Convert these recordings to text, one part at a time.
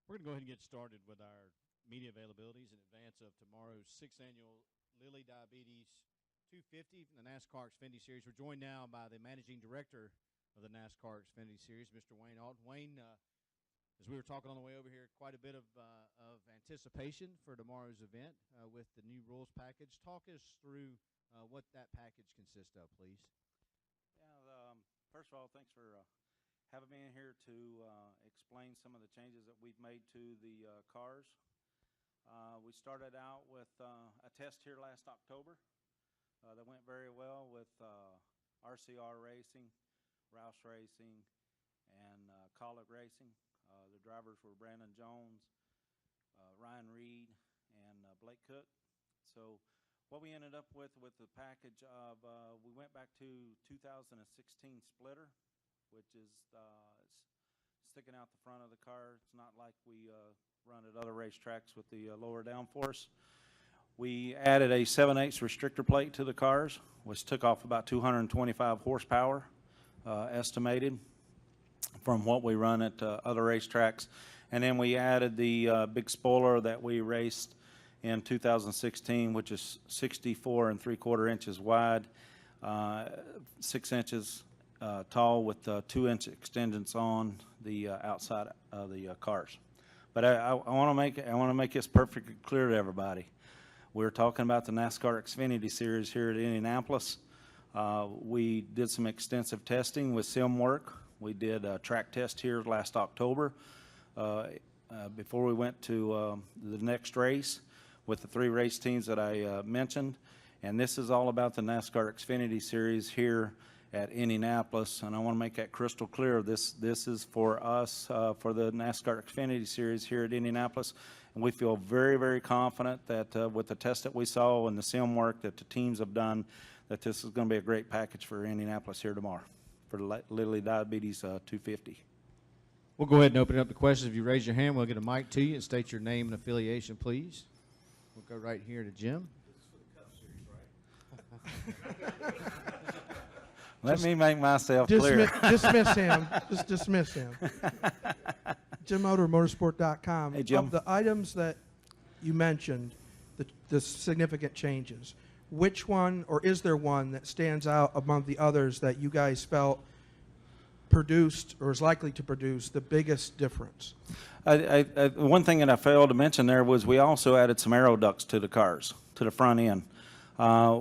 We're going to go ahead and get started with our media availabilities in advance of tomorrow's 6th annual Lilly Diabetes 250 from the NASCAR Xfinity Series. We're joined now by the managing director of the NASCAR Xfinity Series, Mr. Wayne Auton. Wayne, as we were talking on the way over here, quite a bit of anticipation for tomorrow's event with the new rules package. Talk us through what that package consists of, please. Yeah, first of all, thanks for having me in here to explain some of the changes that we've made to the cars. We started out with a test here last October that went very well with RCR Racing, Rouse Racing, and Collick Racing. The drivers were Brandon Jones, Ryan Reed, and Blake Cook. So what we ended up with the package of, we went back to 2016 splitter, which is sticking out the front of the car. It's not like we run at other racetracks with the lower downforce. We added a 7/8 restrictor plate to the cars, which took off about 225 horsepower estimated from what we run at other racetracks. And then we added the big spoiler that we raced in 2016, which is 64 3/4 inches wide, 6 inches tall with 2-inch extensions on the outside of the cars. But I want to make this perfectly clear to everybody. We're talking about the NASCAR Xfinity Series here at Indianapolis. We did some extensive testing with sim work. We did a track test here last October before we went to the next race with the 3 race teams that I mentioned. And this is all about the NASCAR Xfinity Series here at Indianapolis, and I want to make that crystal clear. This is for us, for the NASCAR Xfinity Series here at Indianapolis, and we feel very, very confident that with the test that we saw and the sim work that the teams have done, that this is going to be a great package for Indianapolis here tomorrow for the Lilly Diabetes 250. We'll go ahead and open up the questions. If you raise your hand, we'll get a mic to you and state your name and affiliation, please. We'll go right here to Jim. This is for the Cup Series, right? Let me make myself clear. Dismiss him. Just dismiss him. Jim Auton, motorsport.com. Hey, Jim. Of the items that you mentioned, the significant changes, which one, or is there one that stands out among the others that you guys felt produced or is likely to produce the biggest difference? One thing that I failed to mention there was we also added some Aero Ducts to the cars, to the front end,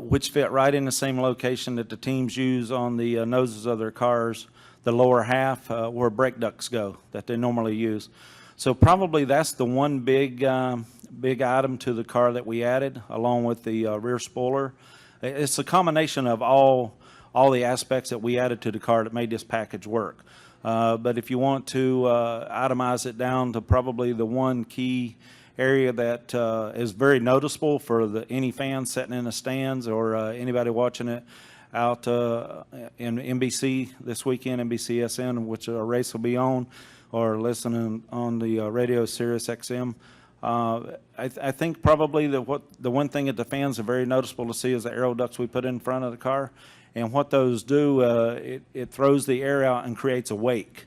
which fit right in the same location that the teams use on the noses of their cars, the lower half where brake ducts go that they normally use. So probably that's the one big item to the car that we added, along with the rear spoiler. It's a combination of all the aspects that we added to the car that made this package work. But if you want to itemize it down to probably the one key area that is very noticeable for any fans sitting in the stands or anybody watching it out in NBC this weekend, NBCSN, which a race will be on, or listening on the radio Sirius XM. I think probably the one thing that the fans are very noticeable to see is the Aero Ducts we put in front of the car. And what those do, it throws the air out and creates a wake,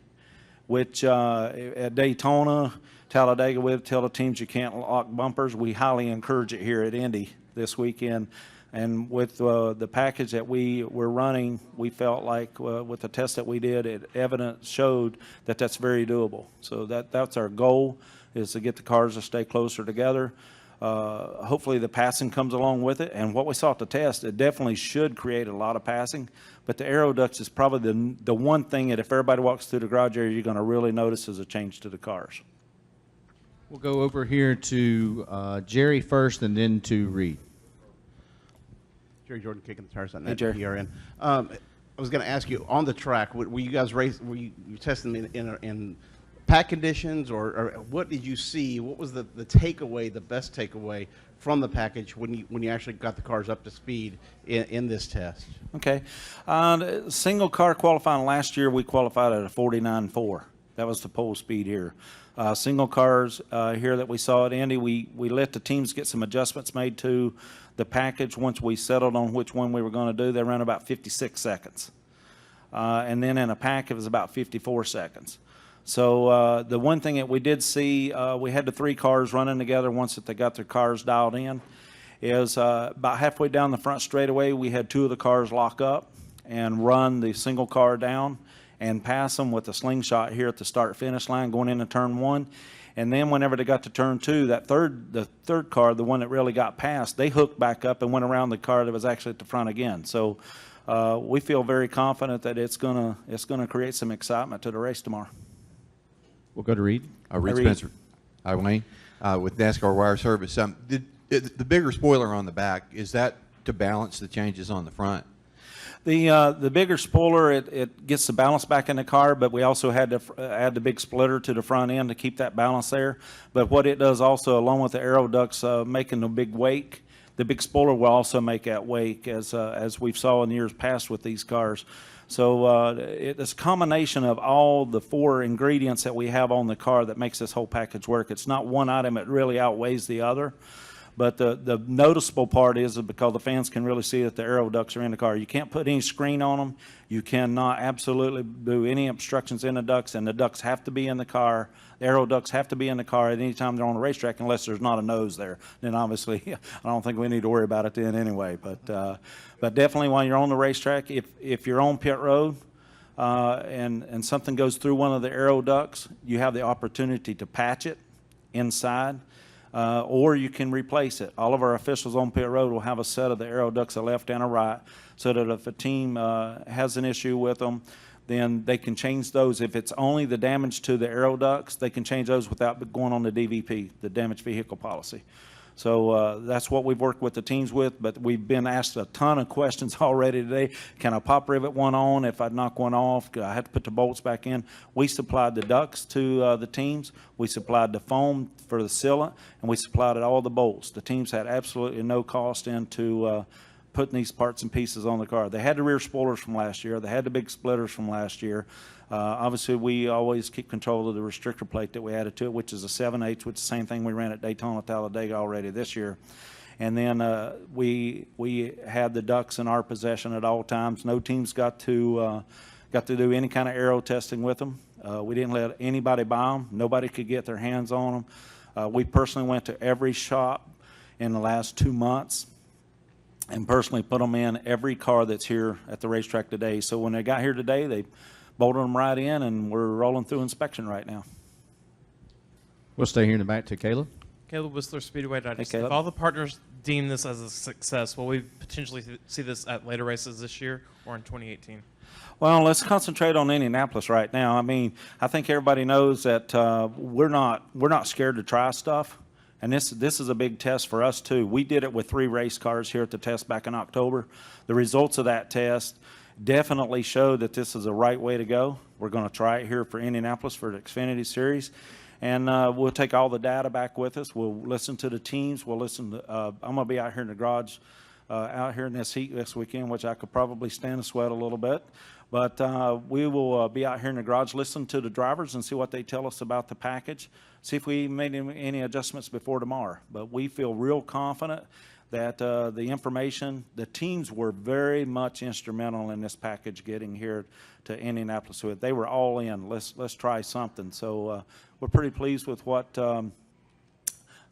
which at Daytona, Talladega, we tell the teams you can't lock bumpers. We highly encourage it here at Indy this weekend. And with the package that we were running, we felt like with the test that we did, evidence showed that that's very doable. So that's our goal, is to get the cars to stay closer together. Hopefully the passing comes along with it. And what we saw at the test, it definitely should create a lot of passing. But the Aero Ducts is probably the one thing that if everybody walks through the garage area, you're going to really notice as a change to the cars. We'll go over here to Jerry first and then to Reed. Jerry Jordan, kicking the tires on Hey, Jerry. PRN. I was going to ask you, on the track, were you guys were you testing in pack conditions, or what did you see? What was the takeaway, the best takeaway from the package when you actually got the cars up to speed in this test? Okay. Single car qualifying last year, we qualified at a 49.4. That was the pole speed here. Single cars here that we saw at Indy, we let the teams get some adjustments made to the package. Once we settled on which one we were going to do, they ran about 56 seconds. And then in a pack, it was about 54 seconds. So the one thing that we did see, we had the 3 cars running together once that they got their cars dialed in, is about halfway down the front straightaway, we had 2 of the cars lock up and run the single car down and pass them with a slingshot here at the start-finish line going into turn 1. And then whenever they got to turn 2, the third car, the one that really got passed, they hooked back up and went around the car that was actually at the front again. So we feel very confident that it's gonna create some excitement to the race tomorrow. We'll go to Reed. Reed Reed. Spencer. Hi, Wayne. With NASCAR Wire Service. The bigger spoiler on the back, is that to balance the changes on the front? The bigger spoiler, it gets the balance back in the car, but we also had to add the big splitter to the front end to keep that balance there. But what it does also, along with the Aero Ducts making the big wake, the big spoiler will also make that wake, as we've saw in years past with these cars. So it's a combination of all the 4 ingredients that we have on the car that makes this whole package work. It's not one item that really outweighs the other. But the noticeable part is because the fans can really see that the Aero Ducts are in the car. You can't put any screen on them. You cannot absolutely do any obstructions in the ducts, and the ducts have to be in the car. The Aero Ducts have to be in the car at any time they're on the racetrack, unless there's not a nose there. Then obviously, I don't think we need to worry about it then anyway. But definitely while you're on the racetrack, if you're on pit road and something goes through one of the Aero Ducts, you have the opportunity to patch it inside. Or you can replace it. All of our officials on pit road will have a set of the Aero Ducts, a left and a right, so that if a team has an issue with them, then they can change those. If it's only the damage to the Aero Ducts, they can change those without going on the DVP, the damaged vehicle policy. So that's what we've worked with the teams with, but we've been asked a ton of questions already today. Can I pop rivet one on if I knock one off? I had to put the bolts back in. We supplied the ducts to the teams. We supplied the foam for the sealant, and we supplied all the bolts. The teams had absolutely no cost into putting these parts and pieces on the car. They had the rear spoilers from last year. They had the big splitters from last year. Obviously, we always keep control of the restrictor plate that we added to it, which is a 7/8, which is the same thing we ran at Daytona, Talladega already this year. And then we had the ducts in our possession at all times. No teams got to do any kind of aero testing with them. We didn't let anybody buy them. Nobody could get their hands on them. We personally went to every shop in the last 2 months and personally put them in every car that's here at the racetrack today. So when they got here today, they bolted them right in, and we're rolling through inspection right now. We'll stay here in the back to Caleb. Caleb Whistler, Speedway Digest. Caleb. If all the partners deem this as a success, will we potentially see this at later races this year or in 2018? Well, let's concentrate on Indianapolis right now. I mean, I think everybody knows that we're not scared to try stuff, and this is a big test for us too. We did it with 3 race cars here at the test back in October. The results of that test definitely show that this is the right way to go. We're going to try it here for Indianapolis for the Xfinity Series, and we'll take all the data back with us. We'll listen to the teams. We'll listen to, I'm going to be out here in the garage, out here in this heat this weekend, which I could probably stand the sweat a little bit. But we will be out here in the garage, listen to the drivers and see what they tell us about the package, see if we made any adjustments before tomorrow. But we feel real confident that the information, the teams were very much instrumental in this package getting here to Indianapolis. So they were all in. Let's try something. So we're pretty pleased with what.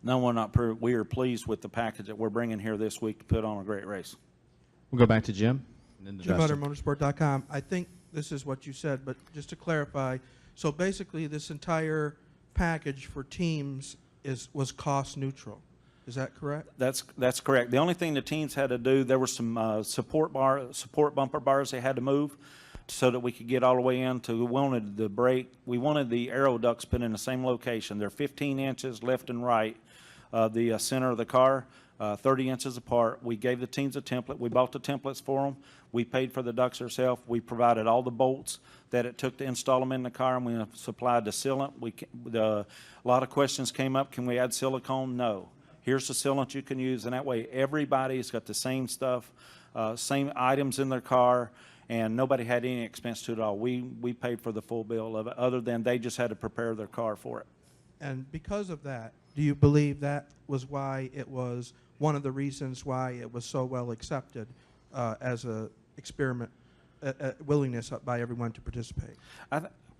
We are pleased with the package that we're bringing here this week to put on a great race. We'll go back to Jim. And then to Jim Dustin. Motorsport.com. I think this is what you said, but just to clarify, so basically this entire package for teams was cost neutral. Is that correct? That's correct. The only thing the teams had to do, there were some support bumper bars they had to move so that we could get all the way into. We wanted the Aero Ducts put in the same location. They're 15 inches left and right, the center of the car, 30 inches apart. We gave the teams a template. We bought the templates for them. We paid for the ducts ourselves. We provided all the bolts that it took to install them in the car, and we supplied the sealant. A lot of questions came up. Can we add silicone? No. Here's the sealant you can use, and that way everybody's got the same stuff, same items in their car, and nobody had any expense to it at all. We paid for the full bill of it, other than they just had to prepare their car for it. And because of that, do you believe that was why it was one of the reasons why it was so well accepted as a experiment, willingness by everyone to participate?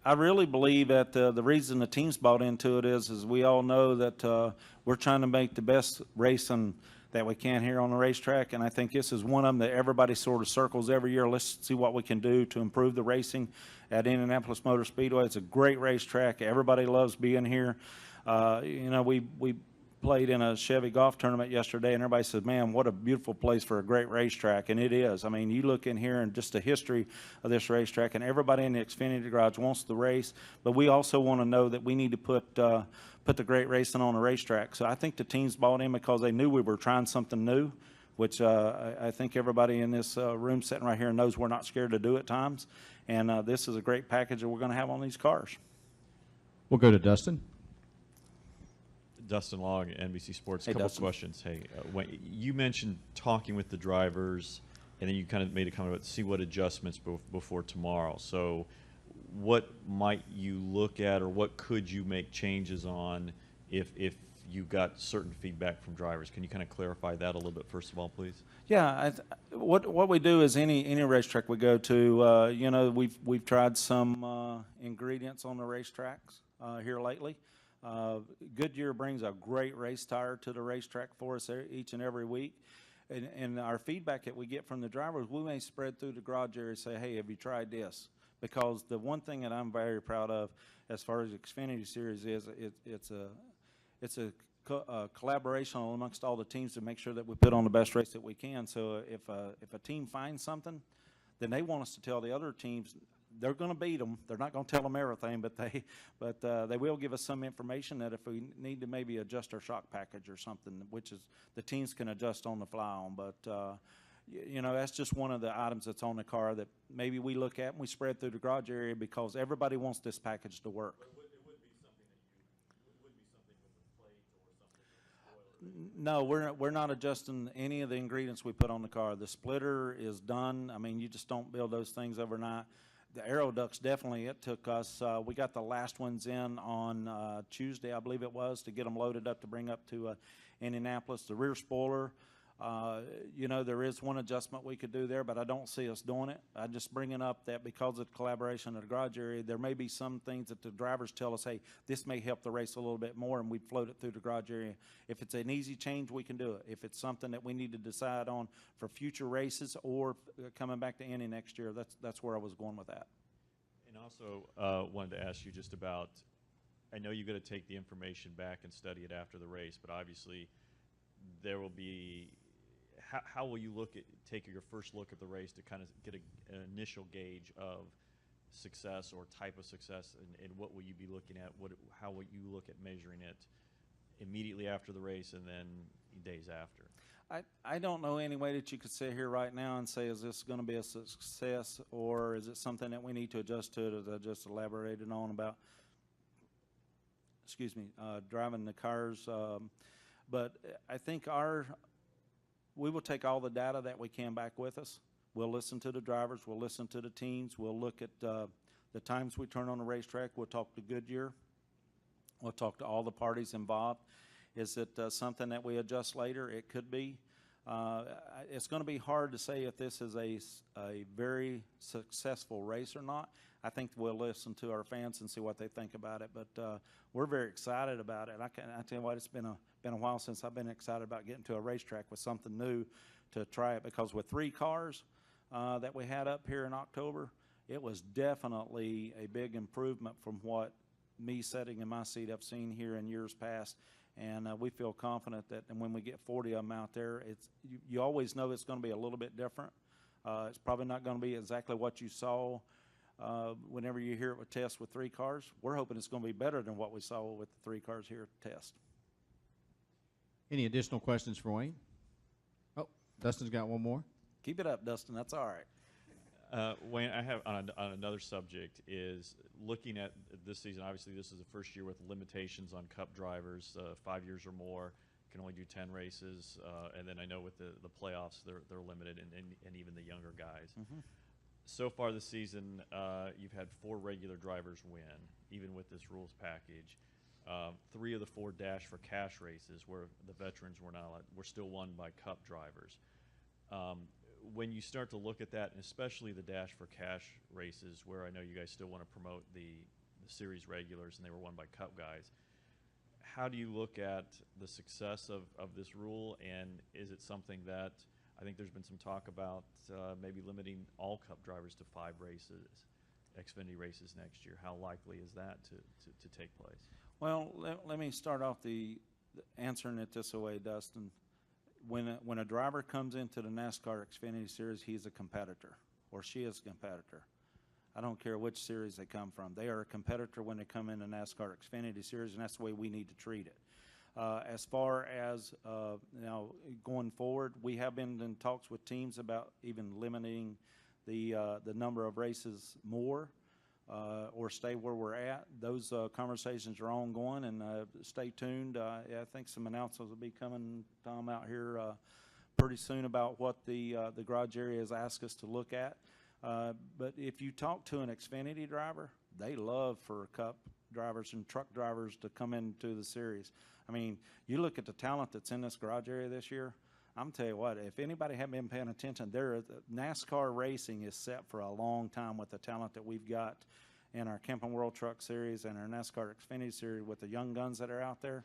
I really believe that the reason the team's bought into it is we all know that we're trying to make the best racing that we can here on the racetrack, and I think this is one of them that everybody sort of circles every year. Let's see what we can do to improve the racing at Indianapolis Motor Speedway. It's a great racetrack. Everybody loves being here. You know, we played in a Chevy golf tournament yesterday, and everybody said, man, what a beautiful place for a great racetrack, and it is. I mean, you look in here and just the history of this racetrack, and everybody in the Xfinity garage wants the race, but we also want to know that we need to put the great racing on the racetrack. So I think the teams bought in because they knew we were trying something new, which I think everybody in this room sitting right here knows we're not scared to do at times, and this is a great package that we're going to have on these cars. We'll go to Dustin. Dustin Long, NBC Sports. Hey, A couple Dustin. questions. Hey, Wayne, you mentioned talking with the drivers, and then you kind of made a comment about see what adjustments before tomorrow. So what might you look at, or what could you make changes on if you got certain feedback from drivers? Can you kind of clarify that a little bit, first of all, please? Yeah, what we do is any racetrack we go to, you know, we've tried some ingredients on the racetracks here lately. Goodyear brings a great race tire to the racetrack for us each and every week. And our feedback that we get from the drivers, we may spread through the garage area and say, hey, have you tried this? Because the one thing that I'm very proud of as far as Xfinity Series is it's a collaboration amongst all the teams to make sure that we put on the best race that we can. So if a team finds something, then they want us to tell the other teams they're going to beat them. They're not going to tell them everything, but they will give us some information that if we need to maybe adjust our shock package or something, which is the teams can adjust on the fly on. But you know, that's just one of the items that's on the car that maybe we look at and we spread through the garage area because everybody wants this package to work. No, we're not adjusting any of the ingredients we put on the car. The splitter is done. I mean, you just don't build those things overnight. The Aero Ducts, definitely, it took us, we got the last ones in on Tuesday, I believe it was, to get them loaded up to bring up to Indianapolis. The rear spoiler, you know, there is one adjustment we could do there, but I don't see us doing it. I'm just bringing up that because of the collaboration in the garage area, there may be some things that the drivers tell us, hey, this may help the race a little bit more, and we'd float it through the garage area. If it's an easy change, we can do it. If it's something that we need to decide on for future races or coming back to Indy next year, that's where I was going with that. And also wanted to ask you just about, I know you're going to take the information back and study it after the race, but obviously there will be, how will you take your first look at the race to kind of get an initial gauge of success or type of success, and what will you be looking at? How will you look at measuring it immediately after the race and then days after? I don't know any way that you could sit here right now and say, is this going to be a success, or is it something that we need to adjust to it, as I just elaborated on about, driving the cars. But I think we will take all the data that we can back with us. We'll listen to the drivers. We'll listen to the teams. We'll look at the times we turn on the racetrack. We'll talk to Goodyear. We'll talk to all the parties involved. Is it something that we adjust later? It could be. It's going to be hard to say if this is a very successful race or not. I think we'll listen to our fans and see what they think about it. But we're very excited about it. I tell you what, it's been a while since I've been excited about getting to a racetrack with something new to try it. Because with 3 cars that we had up here in October, it was definitely a big improvement from what me sitting in my seat I've seen here in years past. And we feel confident that when we get 40 of them out there, you always know it's going to be a little bit different. It's probably not going to be exactly what you saw whenever you hear it with tests with 3 cars. We're hoping it's going to be better than what we saw with the 3 cars here at test. Any additional questions for Wayne? Oh, Dustin's got one more. Keep it up, Dustin. That's all right. Wayne, I have on another subject is looking at this season. Obviously, this is the first year with limitations on Cup drivers, 5 years or more, can only do 10 races, and then I know with the playoffs they're limited, and even the younger guys. Mm-hmm. So far this season, you've had 4 regular drivers win, even with this rules package. 3 of the 4 Dash for Cash races, where the veterans were not allowed, were still won by Cup drivers. when you start to look at that, and especially the Dash for Cash races, where I know you guys still want to promote the series regulars, and they were won by Cup guys, how do you look at the success of this rule, and is it something that, I think there's been some talk about maybe limiting all Cup drivers to 5 races, Xfinity races next year? How likely is that to take place? Well, let me start off answering it this way, Dustin. When a driver comes into the NASCAR Xfinity Series, he's a competitor, or she is a competitor. I don't care which series they come from. They are a competitor when they come into NASCAR Xfinity Series, and that's the way we need to treat it. As far as going forward, we have been in talks with teams about even limiting the number of races more, or stay where we're at. Those conversations are ongoing, and stay tuned. I think some announcements will be coming, Tom, out here pretty soon about what the garage area has asked us to look at. But if you talk to an Xfinity driver, they love for Cup drivers and truck drivers to come into the series. I mean, you look at the talent that's in this garage area this year, I'm telling you what, if anybody hadn't been paying attention, NASCAR racing is set for a long time with the talent that we've got in our Camping World Truck Series and our NASCAR Xfinity Series with the young guns that are out there.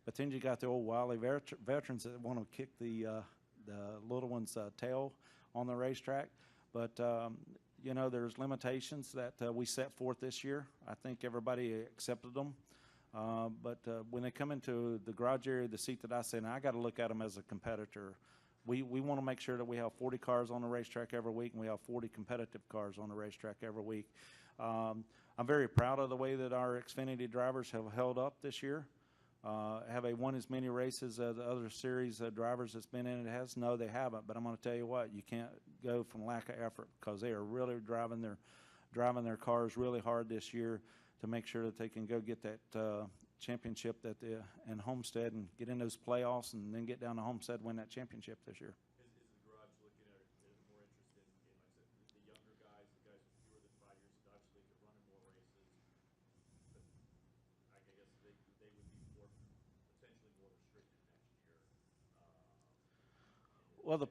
But then you got the old wily veterans that want to kick the little one's tail on the racetrack. But, you know, there's limitations that we set forth this year. I think everybody accepted them. But when they come into the garage area, the seat that I sit in, I got to look at them as a competitor. We want to make sure that we have 40 cars on the racetrack every week, and we have 40 competitive cars on the racetrack every week. I'm very proud of the way that our Xfinity drivers have held up this year. Have they won as many races as the other series drivers that's been in it has? No, they haven't. But I'm going to tell you what, you can't go from lack of effort, because they are really driving their cars really hard this year to make sure that they can go get that championship in Homestead and get in those playoffs, and then get down to Homestead, win that championship this year. Is the garage looking at more interested in, like I said, the younger guys, the guys with fewer than 5 years, obviously could run in more races, but I guess they would be potentially more restricted next year. Well, the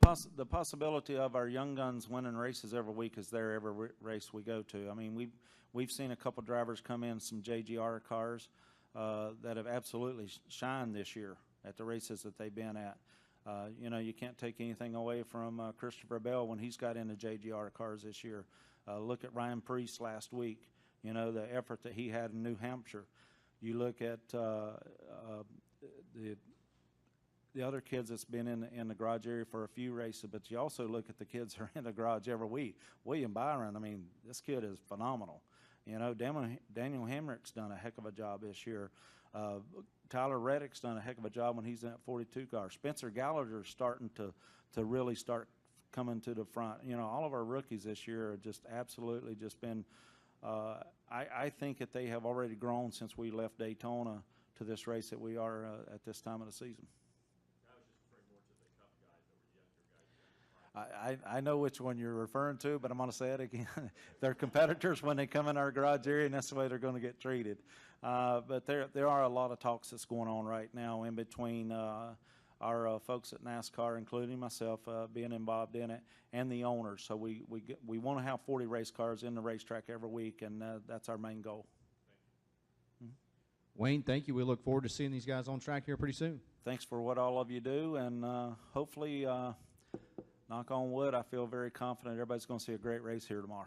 possibility of our young guns winning races every week is there every race we go to. I mean, we've seen a couple drivers come in, some JGR cars that have absolutely shined this year at the races that they've been at. You know, you can't take anything away from Christopher Bell when he's got into JGR cars this year. Look at Ryan Preece last week, you know, the effort that he had in New Hampshire. You look at the other kids that's been in the garage area for a few races, but you also look at the kids that are in the garage every week. William Byron, I mean, this kid is phenomenal. You know, Daniel Hamrick's done a heck of a job this year. Tyler Reddick's done a heck of a job when he's in that 42 car. Spencer Gallagher's starting to really start coming to the front. You know, all of our rookies this year are just absolutely just been I think that they have already grown since we left Daytona to this race that we are at this time of the season. I know which one you're referring to, but I'm going to say it again. They're competitors when they come in our garage area, and that's the way they're going to get treated. But there are a lot of talks that's going on right now in between our folks at NASCAR, including myself, being involved in it, and the owners. So we want to have 40 race cars in the racetrack every week, and that's our main goal. Wayne, thank you. We look forward to seeing these guys on track here pretty soon. Thanks for what all of you do, and hopefully, knock on wood, I feel very confident everybody's going to see a great race here tomorrow.